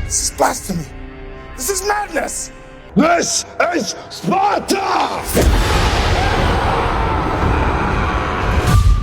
This is blasphemy. This is madness. This is Sparta!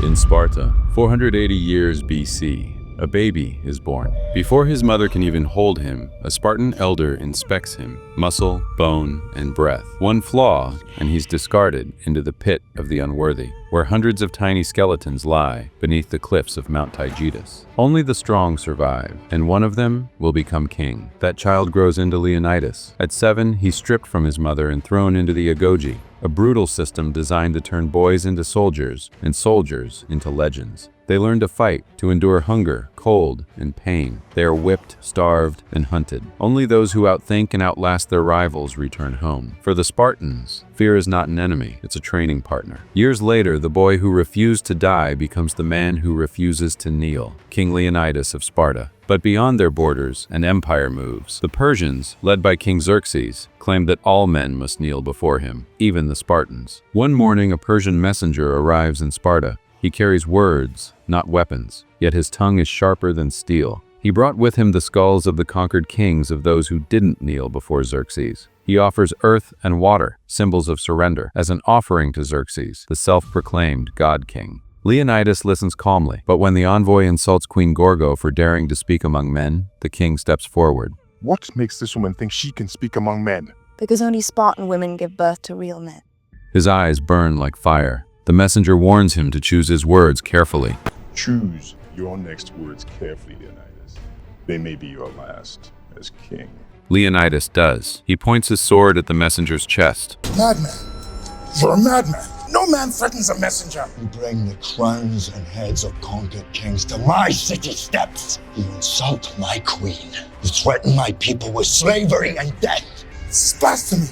In Sparta, 480 years BC, a baby is born. Before his mother can even hold him, a Spartan elder inspects him, muscle, bone, and breath. One flaw, and he's discarded into the pit of the unworthy, where hundreds of tiny skeletons lie beneath the cliffs of Mount Taygetus. Only the strong survive, and one of them will become king. That child grows into Leonidas. At 7, he's stripped from his mother and thrown into the agoge, a brutal system designed to turn boys into soldiers and soldiers into legends. They learn to fight, to endure hunger, cold, and pain. They are whipped, starved, and hunted. Only those who outthink and outlast their rivals return home. For the Spartans, fear is not an enemy, it's a training partner. Years later, the boy who refused to die becomes the man who refuses to kneel, King Leonidas of Sparta. But beyond their borders, an empire moves. The Persians, led by King Xerxes, claimed that all men must kneel before him, even the Spartans. One morning, a Persian messenger arrives in Sparta. He carries words, not weapons, yet his tongue is sharper than steel. He brought with him the skulls of the conquered kings of those who didn't kneel before Xerxes. He offers earth and water, symbols of surrender, as an offering to Xerxes, the self-proclaimed god-king. Leonidas listens calmly, but when the envoy insults Queen Gorgo for daring to speak among men, the king steps forward. What makes this woman think she can speak among men? Because only Spartan women give birth to real men. His eyes burn like fire. The messenger warns him to choose his words carefully. Choose your next words carefully, Leonidas. They may be your last as king. Leonidas does. He points his sword at the messenger's chest. Madman. You're a madman. No man threatens a messenger. You bring the crowns and heads of conquered kings to my city steps. You insult my queen. You threaten my people with slavery and death. This is blasphemy.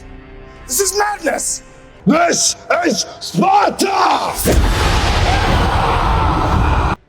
This is madness. This is Sparta!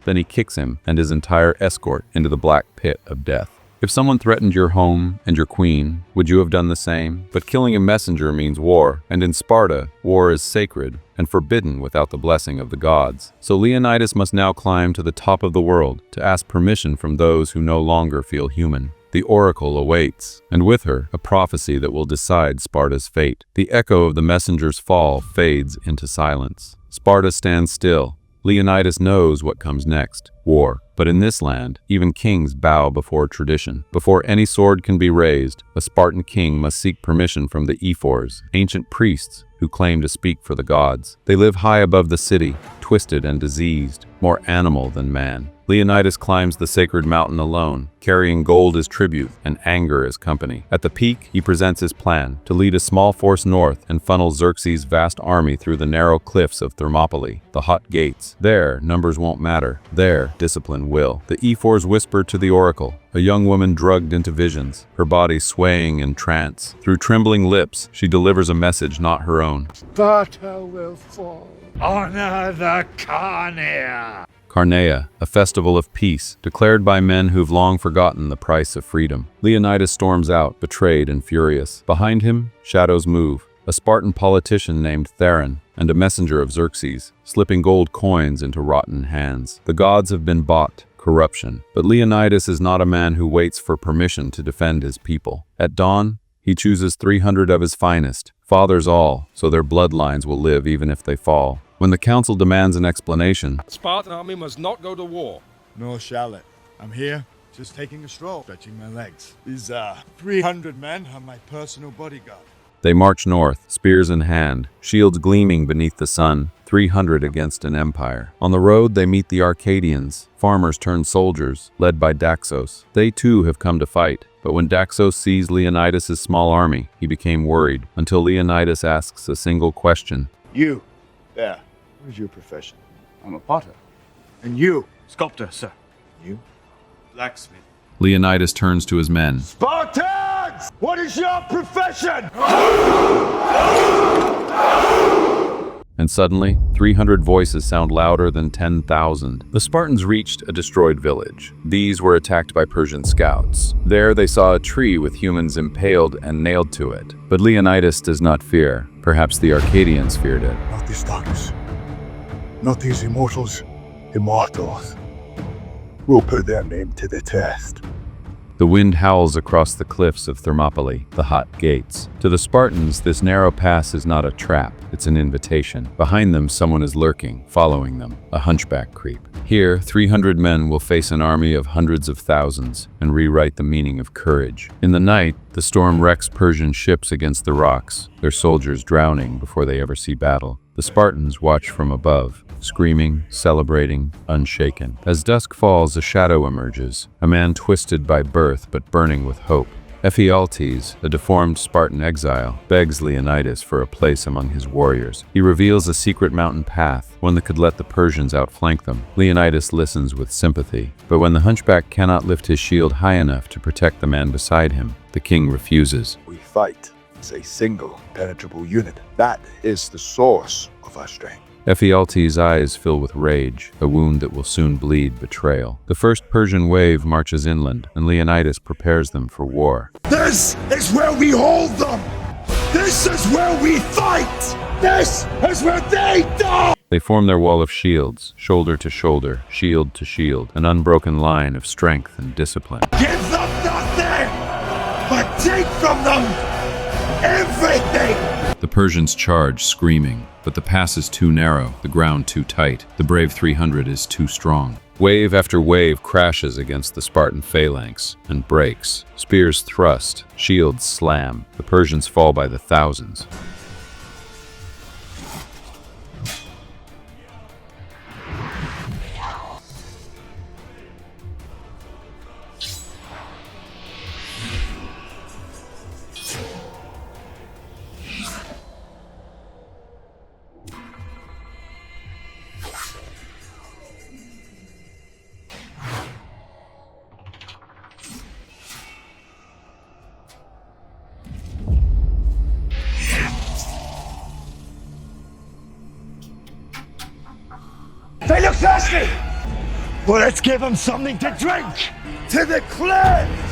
Then he kicks him and his entire escort into the black pit of death. If someone threatened your home and your queen, would you have done the same? But killing a messenger means war, and in Sparta, war is sacred and forbidden without the blessing of the gods. So Leonidas must now climb to the top of the world to ask permission from those who no longer feel human. The oracle awaits, and with her, a prophecy that will decide Sparta's fate. The echo of the messenger's fall fades into silence. Sparta stands still. Leonidas knows what comes next, war. But in this land, even kings bow before tradition. Before any sword can be raised, a Spartan king must seek permission from the ephors, ancient priests who claim to speak for the gods. They live high above the city, twisted and diseased, more animal than man. Leonidas climbs the sacred mountain alone, carrying gold as tribute and anger as company. At the peak, he presents his plan to lead a small force north and funnel Xerxes' vast army through the narrow cliffs of Thermopylae, the hot gates. There, numbers won't matter. There, discipline will. The ephors whisper to the oracle, a young woman drugged into visions, her body swaying in trance. Through trembling lips, she delivers a message not her own. Sparta will fall. Honor the Carnea! Carnea, a festival of peace, declared by men who've long forgotten the price of freedom. Leonidas storms out, betrayed and furious. Behind him, shadows move. A Spartan politician named Theron, and a messenger of Xerxes, slipping gold coins into rotten hands. The gods have been bought. Corruption. But Leonidas is not a man who waits for permission to defend his people. At dawn, he chooses 300 of his finest, fathers all, so their bloodlines will live even if they fall. When the council demands an explanation, The Spartan army must not go to war. Nor shall it. I'm here, just taking a stroll, stretching my legs. These 300 men are my personal bodyguard. they march north, spears in hand, shields gleaming beneath the sun, 300 against an empire. On the road, they meet the Arcadians, farmers turned soldiers, led by Daxos. They too have come to fight. But when Daxos sees Leonidas' small army, he became worried, until Leonidas asks a single question. You, there, what is your profession? I'm a potter. And you? Sculptor, sir. You? Blacksmith. Leonidas turns to his men. Spartans! What is your profession? And suddenly, 300 voices sound louder than 10,000. The Spartans reached a destroyed village. These were attacked by Persian scouts. There they saw a tree with humans impaled and nailed to it. But Leonidas does not fear. Perhaps the Arcadians feared it. Not these dogs. Not these immortals. Immortals. We'll put their name to the test. The wind howls across the cliffs of Thermopylae, the hot gates. To the Spartans, this narrow pass is not a trap, it's an invitation. Behind them, someone is lurking, following them, a hunchback creep. Here, 300 men will face an army of hundreds of thousands and rewrite the meaning of courage. In the night, the storm wrecks Persian ships against the rocks, their soldiers drowning before they ever see battle. The Spartans watch from above, screaming, celebrating, unshaken. As dusk falls, a shadow emerges, a man twisted by birth but burning with hope. Ephialtes, a deformed Spartan exile, begs Leonidas for a place among his warriors. He reveals a secret mountain path, one that could let the Persians outflank them. Leonidas listens with sympathy, but when the hunchback cannot lift his shield high enough to protect the man beside him, the king refuses. We fight as a single, penetrable unit. That is the source of our strength. Ephialtes' eyes fill with rage, a wound that will soon bleed betrayal. The first Persian wave marches inland, and Leonidas prepares them for war. This is where we hold them! This is where we fight! This is where they die! They form their wall of shields, shoulder to shoulder, shield to shield, an unbroken line of strength and discipline. Give them nothing, but take from them everything! The Persians charge, screaming, but the pass is too narrow, the ground too tight. The brave 300 is too strong. Wave after wave crashes against the Spartan phalanx and breaks. Spears thrust, shields slam. The Persians fall by the thousands. They look thirsty! Well, let's give them something to drink! To the cleanse!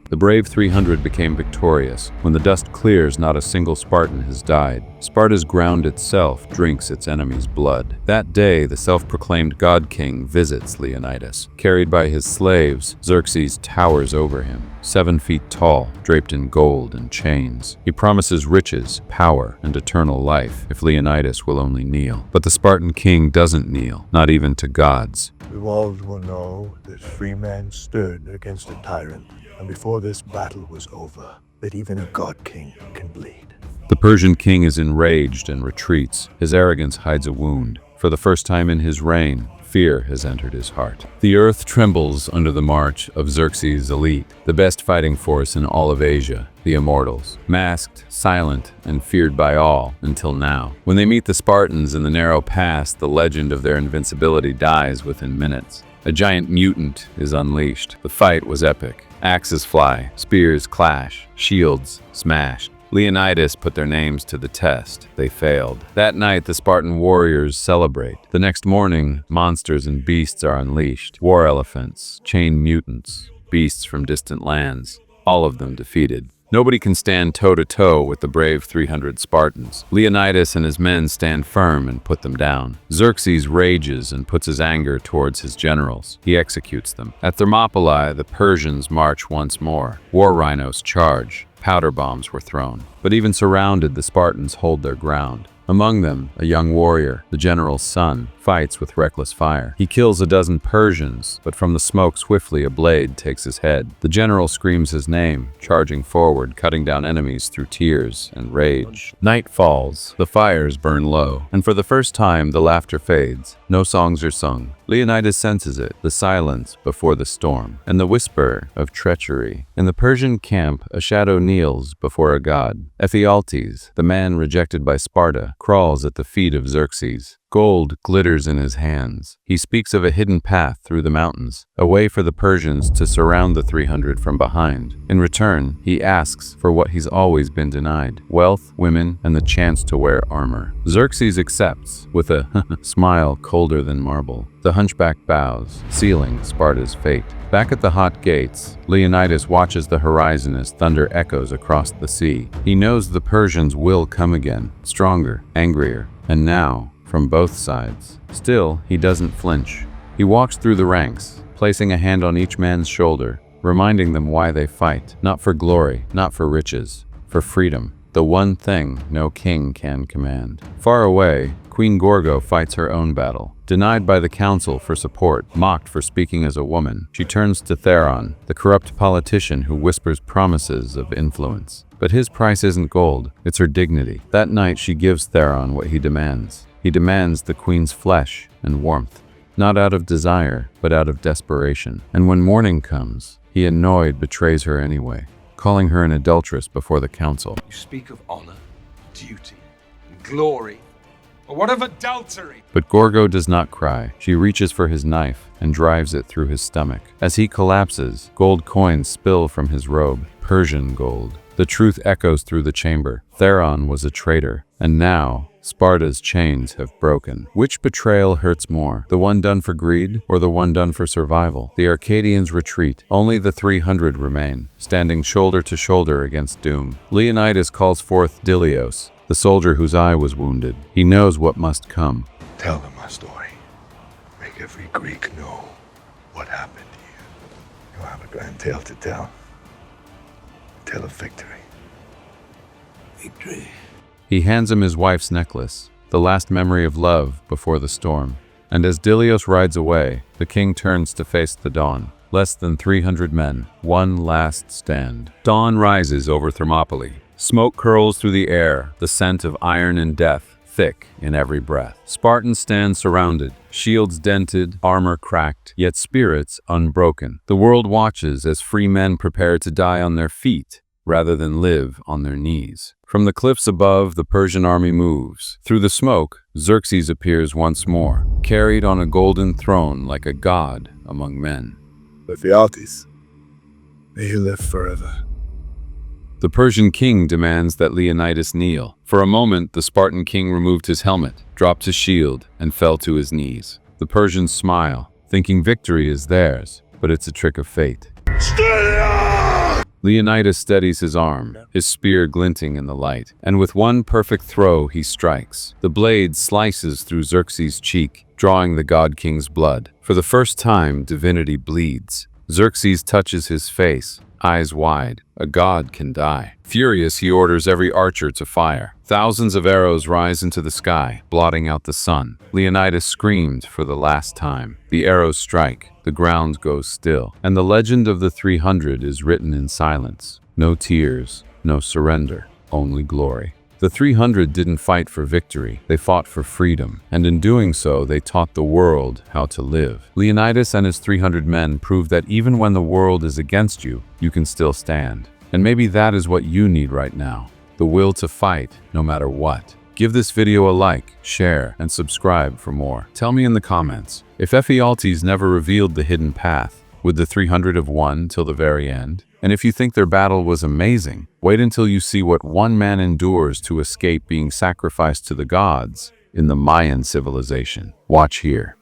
The brave 300 became victorious. When the dust clears, not a single Spartan has died. Sparta's ground itself drinks its enemy's blood. That day, the self-proclaimed god king visits Leonidas. Carried by his slaves, Xerxes towers over him, 7 feet tall, draped in gold and chains. He promises riches, power, and eternal life if Leonidas will only kneel. But the Spartan king doesn't kneel, not even to gods. The walls will know that free men stood against a tyrant, and before this battle was over, that even a god king can bleed. The Persian king is enraged and retreats. His arrogance hides a wound. For the first time in his reign, fear has entered his heart. The earth trembles under the march of Xerxes' elite, the best fighting force in all of Asia, the Immortals, masked, silent, and feared by all until now. When they meet the Spartans in the narrow pass, the legend of their invincibility dies within minutes. A giant mutant is unleashed. The fight was epic. Axes fly, spears clash, shields smashed. Leonidas put their names to the test. They failed. That night, the Spartan warriors celebrate. The next morning, monsters and beasts are unleashed. War elephants, chain mutants, beasts from distant lands, all of them defeated. Nobody can stand toe-to-toe with the brave 300 Spartans. Leonidas and his men stand firm and put them down. Xerxes rages and puts his anger towards his generals. He executes them. At Thermopylae, the Persians march once more. War rhinos charge. Powder bombs were thrown. But even surrounded, the Spartans hold their ground. Among them, a young warrior, the general's son, fights with reckless fire. He kills a dozen Persians, but from the smoke swiftly a blade takes his head. The general screams his name, charging forward, cutting down enemies through tears and rage. Night falls, the fires burn low, and for the first time the laughter fades. No songs are sung. Leonidas senses it, the silence before the storm, and the whisper of treachery. In the Persian camp, a shadow kneels before a god. Ephialtes, the man rejected by Sparta, crawls at the feet of Xerxes. Gold glitters in his hands. He speaks of a hidden path through the mountains, a way for the Persians to surround the 300 from behind. In return, he asks for what he's always been denied: wealth, women, and the chance to wear armor. Xerxes accepts, with a smile colder than marble. The hunchback bows, sealing Sparta's fate. Back at the hot gates, Leonidas watches the horizon as thunder echoes across the sea. He knows the Persians will come again, stronger, angrier, and now, from both sides. Still, he doesn't flinch. He walks through the ranks, placing a hand on each man's shoulder, reminding them why they fight, not for glory, not for riches, for freedom, the one thing no king can command. Far away, Queen Gorgo fights her own battle. Denied by the council for support, mocked for speaking as a woman, she turns to Theron, the corrupt politician who whispers promises of influence. But his price isn't gold, it's her dignity. That night she gives Theron what he demands. He demands the queen's flesh and warmth, not out of desire, but out of desperation. And when morning comes, he annoyed betrays her anyway, calling her an adulteress before the council. You speak of honor, duty, and glory. But what of adultery? But Gorgo does not cry. She reaches for his knife and drives it through his stomach. As he collapses, gold coins spill from his robe, Persian gold. The truth echoes through the chamber. Theron was a traitor, and now Sparta's chains have broken. Which betrayal hurts more, the one done for greed or the one done for survival? The Arcadians retreat. Only the 300 remain, standing shoulder to shoulder against doom. Leonidas calls forth Dilios, the soldier whose eye was wounded. He knows what must come. Tell them my story. Make every Greek know what happened to you. You'll have a grand tale to tell. A tale of victory. Victory. He hands him his wife's necklace, the last memory of love before the storm. And as Dilios rides away, the king turns to face the dawn. Less than 300 men, one last stand. Dawn rises over Thermopylae. Smoke curls through the air, the scent of iron and death, thick in every breath. Spartans stand surrounded, shields dented, armor cracked, yet spirits unbroken. The world watches as free men prepare to die on their feet rather than live on their knees. From the cliffs above, the Persian army moves. Through the smoke, Xerxes appears once more, carried on a golden throne like a god among men. Ephialtes, may you live forever. The Persian king demands that Leonidas kneel. For a moment, the Spartan king removed his helmet, dropped his shield, and fell to his knees. The Persians smile, thinking victory is theirs, but it's a trick of fate. Leonidas steadies his arm, his spear glinting in the light, and with one perfect throw he strikes. The blade slices through Xerxes' cheek, drawing the god king's blood. For the first time, divinity bleeds. Xerxes touches his face, eyes wide. A god can die. Furious, he orders every archer to fire. Thousands of arrows rise into the sky, blotting out the sun. Leonidas screamed for the last time. The arrows strike, the ground goes still, and the legend of the 300 is written in silence. No tears, no surrender, only glory. The 300 didn't fight for victory, they fought for freedom, and in doing so, they taught the world how to live. Leonidas and his 300 men proved that even when the world is against you, you can still stand. And maybe that is what you need right now, the will to fight no matter what. Give this video a like, share, and subscribe for more. Tell me in the comments, if Ephialtes never revealed the hidden path, would the 300 have won till the very end? And if you think their battle was amazing, wait until you see what one man endures to escape being sacrificed to the gods in the Mayan civilization. Watch here.